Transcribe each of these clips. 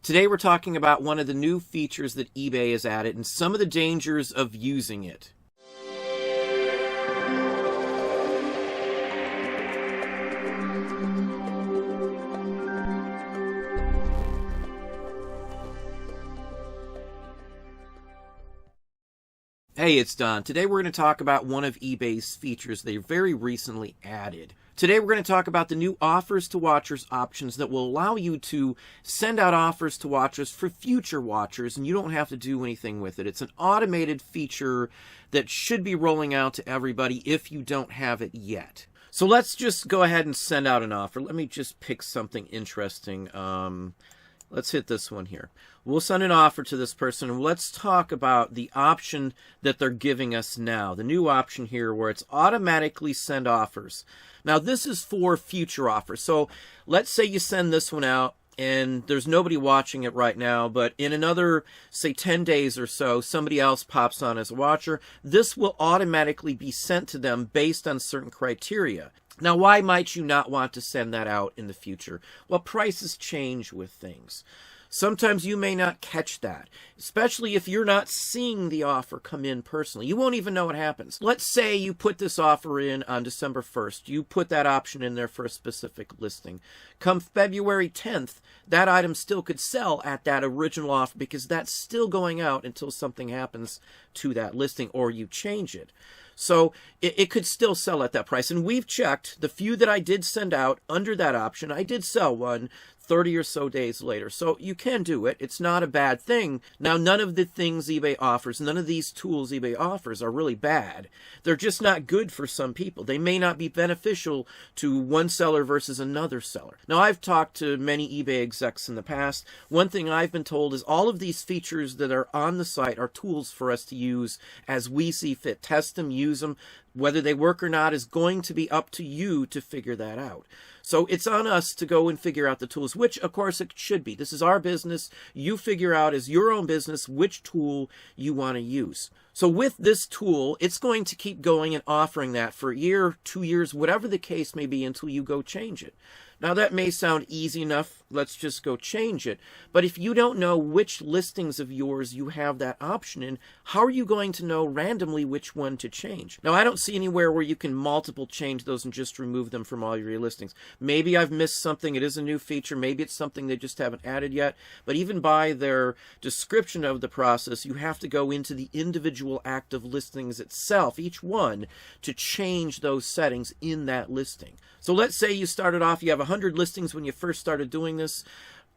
Today we're talking about one of the new features that eBay has added and some of the dangers of using it. Hey, it's Don. Today we're going to talk about one of eBay's features they very recently added. Today we're going to talk about the new offers to watchers options that will allow you to send out offers to watchers for future watchers, and you don't have to do anything with it. It's an automated feature that should be rolling out to everybody if you don't have it yet. So let's just go ahead and send out an offer. Let me just pick something interesting. Let's hit this one here. We'll send an offer to this person, and let's talk about the option that they're giving us now. The new option here where it's automatically send offers. Now, this is for future offers. So let's say you send this one out, and there's nobody watching it right now, but in another, say, 10 days or so, somebody else pops on as a watcher. This will automatically be sent to them based on certain criteria. Now, why might you not want to send that out in the future? Well, prices change with things. Sometimes you may not catch that, especially if you're not seeing the offer come in personally. You won't even know what happens. Let's say you put this offer in on December 1st. You put that option in there for a specific listing. Come February 10th, that item still could sell at that original offer because that's still going out until something happens to that listing or you change it. So it could still sell at that price. And we've checked the few that I did send out under that option. I did sell one 30 or so days later. So you can do it. It's not a bad thing. Now, none of the things eBay offers, none of these tools eBay offers are really bad. They're just not good for some people. They may not be beneficial to one seller versus another seller. Now, I've talked to many eBay execs in the past. One thing I've been told is all of these features that are on the site are tools for us to use as we see fit. Test them, use them. Whether they work or not is going to be up to you to figure that out. So it's on us to go and figure out the tools, which of course it should be. This is our business. You figure out as your own business which tool you want to use. So with this tool, it's going to keep going and offering that for a year, 2 years, whatever the case may be until you go change it. Now that may sound easy enough. Let's just go change it. But if you don't know which listings of yours you have that option in, how are you going to know randomly which one to change? Now, I don't see anywhere where you can multiple change those and just remove them from all your listings. Maybe I've missed something. It is a new feature. Maybe it's something they just haven't added yet. But even by their description of the process, you have to go into the individual active listings itself, each one, to change those settings in that listing. So let's say you started off, you have 100 listings when you first started doing this.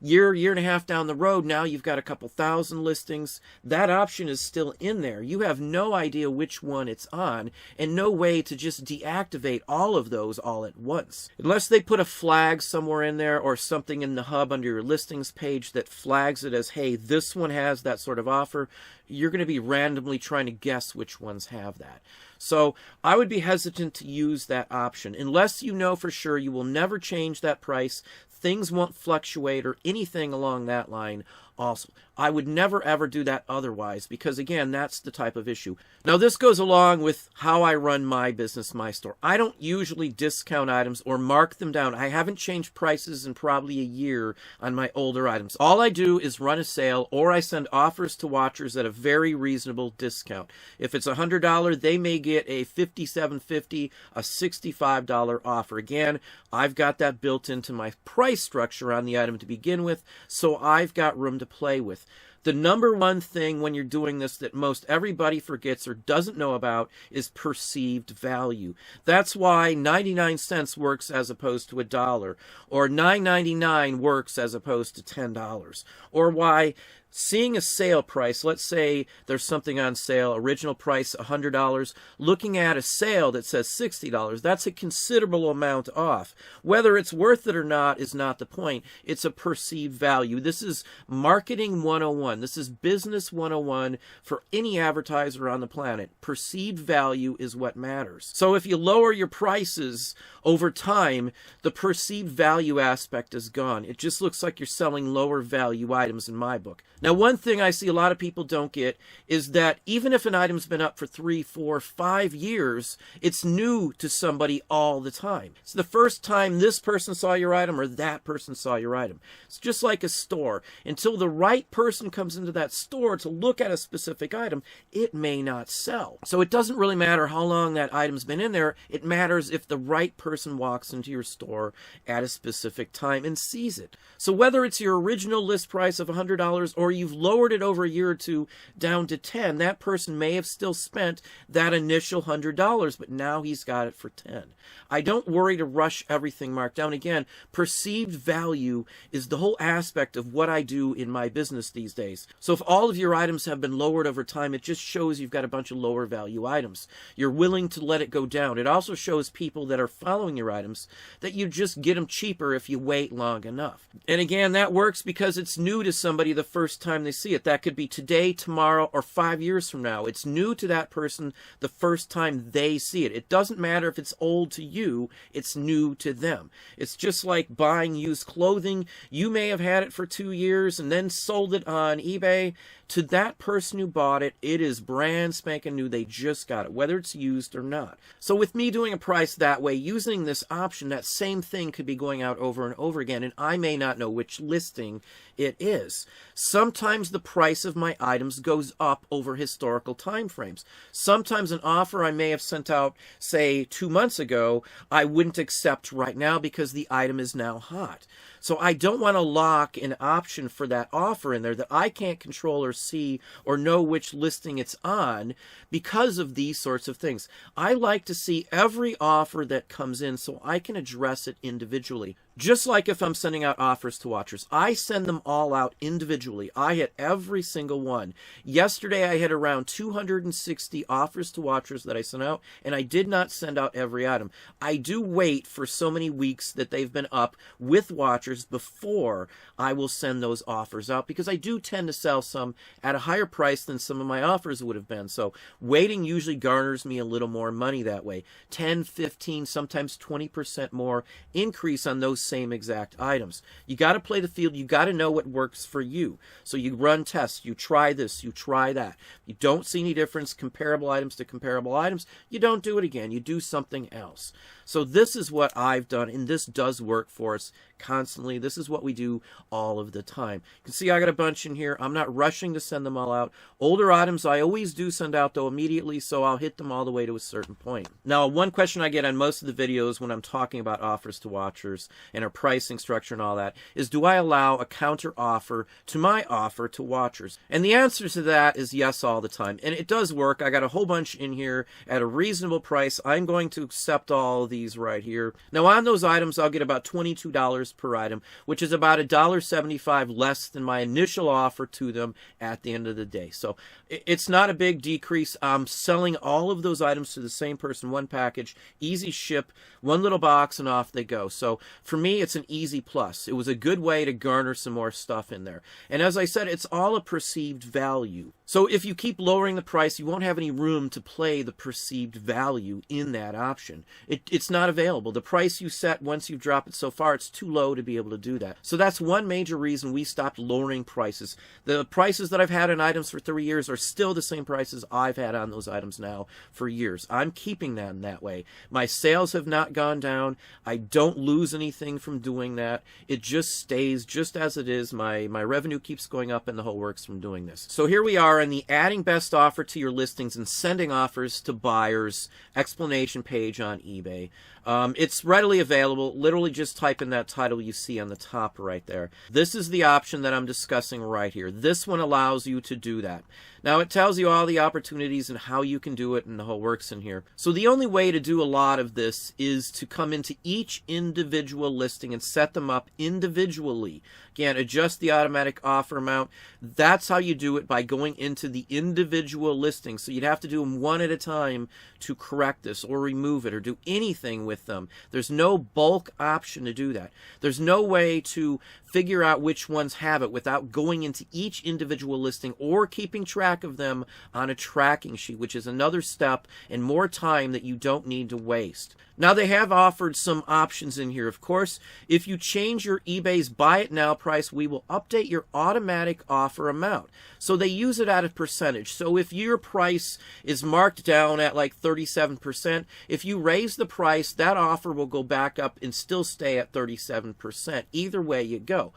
Year and a half down the road, now you've got a couple thousand listings. That option is still in there. You have no idea which one it's on and no way to just deactivate all of those all at once. Unless they put a flag somewhere in there or something in the hub under your listings page that flags it as, hey, this one has that sort of offer, you're going to be randomly trying to guess which ones have that. So I would be hesitant to use that option. Unless you know for sure you will never change that price, things won't fluctuate or anything along that line also. I would never ever do that otherwise because, again, that's the type of issue. Now, this goes along with how I run my business, my store. I don't usually discount items or mark them down. I haven't changed prices in probably a year on my older items. All I do is run a sale or I send offers to watchers at a very reasonable discount. If it's $100, they may get a $57.50, a $65 offer. Again, I've got that built into my price structure on the item to begin with, so I've got room to play with. The number one thing when you're doing this that most everybody forgets or doesn't know about is perceived value. That's why 99 cents works as opposed to $1, or $9.99 works as opposed to $10, or why seeing a sale price, let's say there's something on sale, original price $100, looking at a sale that says $60, that's a considerable amount off. Whether it's worth it or not is not the point. It's a perceived value. This is marketing 101. This is business 101 for any advertiser on the planet. Perceived value is what matters. So if you lower your prices over time, the perceived value aspect is gone. It just looks like you're selling lower value items in my book. Now, one thing I see a lot of people don't get is that even if an item's been up for 3, 4, 5 years, it's new to somebody all the time. It's the first time this person saw your item or that person saw your item. It's just like a store. Until the right person comes into that store to look at a specific item, it may not sell. So it doesn't really matter how long that item's been in there. It matters if the right person walks into your store at a specific time and sees it. So whether it's your original list price of $100 or you've lowered it over a year or two down to $10, that person may have still spent that initial $100, but now he's got it for $10. I don't worry to rush everything marked down. Again, perceived value is the whole aspect of what I do in my business these days. So if all of your items have been lowered over time, it just shows you've got a bunch of lower value items. You're willing to let it go down. It also shows people that are following your items that you just get them cheaper if you wait long enough. And again, that works because it's new to somebody the first time they see it. That could be today, tomorrow, or 5 years from now. It's new to that person the first time they see it. It doesn't matter if it's old to you, it's new to them. It's just like buying used clothing. You may have had it for 2 years and then sold it on eBay. To that person who bought it, it is brand spanking new. They just got it, whether it's used or not. So with me doing a price that way, using this option, that same thing could be going out over and over again, and I may not know which listing it is. Sometimes the price of my items goes up over historical time frames. Sometimes an offer I may have sent out, say, 2 months ago, I wouldn't accept right now because the item is now hot. So I don't want to lock an option for that offer in there that I can't control or see or know which listing it's on because of these sorts of things. I like to see every offer that comes in so I can address it individually. Just like if I'm sending out offers to watchers, I send them all out individually. I hit every single one. Yesterday, I had around 260 offers to watchers that I sent out, and I did not send out every item. I do wait for so many weeks that they've been up with watchers before I will send those offers out, because I do tend to sell some at a higher price than some of my offers would have been. So waiting usually garners me a little more money that way. 10, 15, sometimes 20% more increase on those same exact items. You got to play the field. You got to know what works for you. So you run tests. You try this. You try that. You don't see any difference, comparable items to comparable items. You don't do it again. You do something else. So this is what I've done, and this does work for us constantly. This is what we do all of the time. You can see I got a bunch in here. I'm not rushing to send them all out. Older items I always do send out, though, immediately, so I'll hit them all the way to a certain point. Now, one question I get on most of the videos when I'm talking about offers to watchers and our pricing structure and all that is, do I allow a counter offer to my offer to watchers? And the answer to that is yes all the time. And it does work. I got a whole bunch in here at a reasonable price. I'm going to accept all of these right here. Now, on those items, I'll get about $22 per item, which is about $1.75 less than my initial offer to them at the end of the day. So it's not a big decrease. I'm selling all of those items to the same person, one package, easy ship, one little box, and off they go. So for me, it's an easy plus. It was a good way to garner some more stuff in there. And as I said, it's all a perceived value. So if you keep lowering the price, you won't have any room to play the perceived value in that option. It's not available. The price you set, once you've dropped it so far, it's too low to be able to do that. So that's one major reason we stopped lowering prices. The prices that I've had on items for 3 years are still the same prices I've had on those items now for years. I'm keeping them that way. My sales have not gone down. I don't lose anything from doing that. It just stays just as it is. My revenue keeps going up and the whole works from doing this. So here we are in the adding best offer to your listings and sending offers to buyers explanation page on eBay. It's readily available. Literally just type in that title you see on the top right there. This is the option that I'm discussing right here. This one allows you to do that. Now, it tells you all the opportunities and how you can do it and the whole works in here. So the only way to do a lot of this is to come into each individual listing and set them up individually. Again, adjust the automatic offer amount. That's how you do it, by going into the individual listing. So you'd have to do them one at a time to correct this or remove it or do anything anything with them. There's no bulk option to do that. There's no way to figure out which ones have it without going into each individual listing or keeping track of them on a tracking sheet, which is another step and more time that you don't need to waste. Now, they have offered some options in here. Of course, if you change your eBay's buy it now price, we will update your automatic offer amount. So they use it at a percentage. So if your price is marked down at like 37%, if you raise the price, that offer will go back up and still stay at 37%. Either way you go.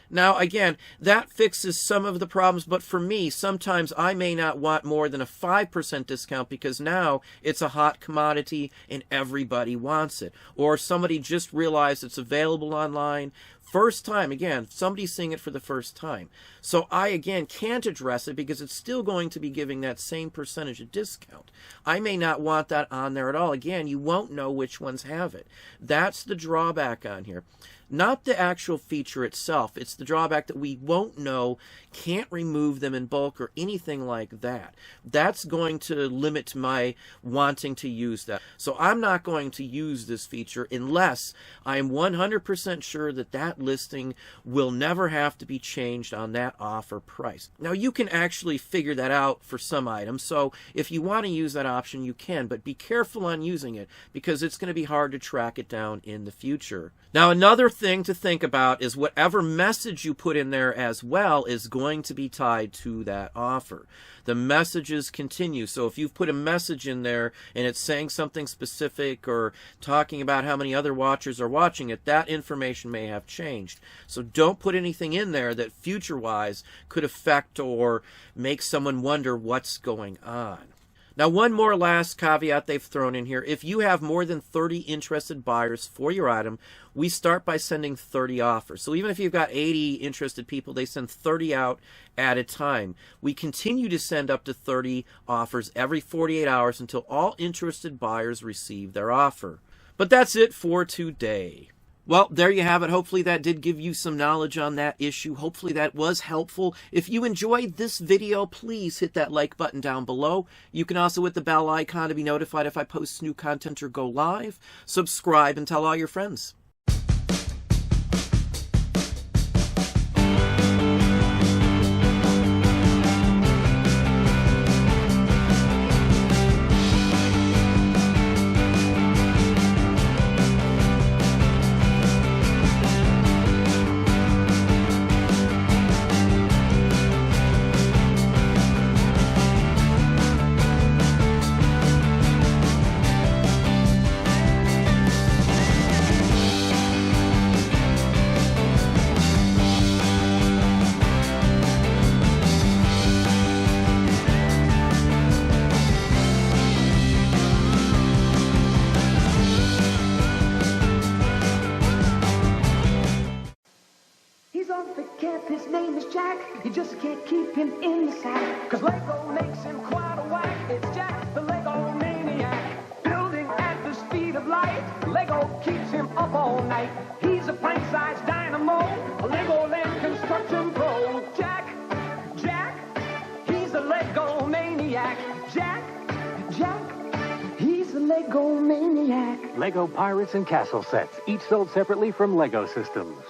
Now, again, that fixes some of the problems, but for me, sometimes I may not want more than a 5% discount because now it's a hot commodity and everybody wants it. Or somebody just realized it's available online. First time, again, somebody's seeing it for the first time. So I, again, can't address it because it's still going to be giving that same percentage of discount. I may not want that on there at all. Again, you won't know which ones have it. That's the drawback on here. Not the actual feature itself. It's the drawback that we won't know, can't remove them in bulk or anything like that. That's going to limit my wanting to use that. So I'm not going to use this feature unless I'm 100% sure that that listing will never have to be changed on that offer price. Now, you can actually figure that out for some items. So if you want to use that option, you can, but be careful on using it because it's going to be hard to track it down in the future. Now, another thing to think about is whatever message you put in there as well is going to be tied to that offer. The messages continue. So if you've put a message in there and it's saying something specific or talking about how many other watchers are watching it, that information may have changed. So don't put anything in there that future-wise could affect or make someone wonder what's going on. Now, one more last caveat they've thrown in here. If you have more than 30 interested buyers for your item, we start by sending 30 offers. So even if you've got 80 interested people, they send 30 out at a time. We continue to send up to 30 offers every 48 hours until all interested buyers receive their offer. But that's it for today. Well, there you have it. Hopefully that did give you some knowledge on that issue. Hopefully that was helpful. If you enjoyed this video, please hit that like button down below. You can also hit the bell icon to be notified if I post new content or go live. Subscribe and tell all your friends. His name is Jack, you just can't keep him in the sack. Cause Lego makes him quite a whack. It's Jack the Lego maniac. Building at the speed of light. Lego keeps him up all night. He's a pint-sized dynamo, a Legoland construction pro. Jack, he's a Lego maniac. Jack, he's a Lego maniac. Lego Pirates and Castle sets, each sold separately from Lego Systems.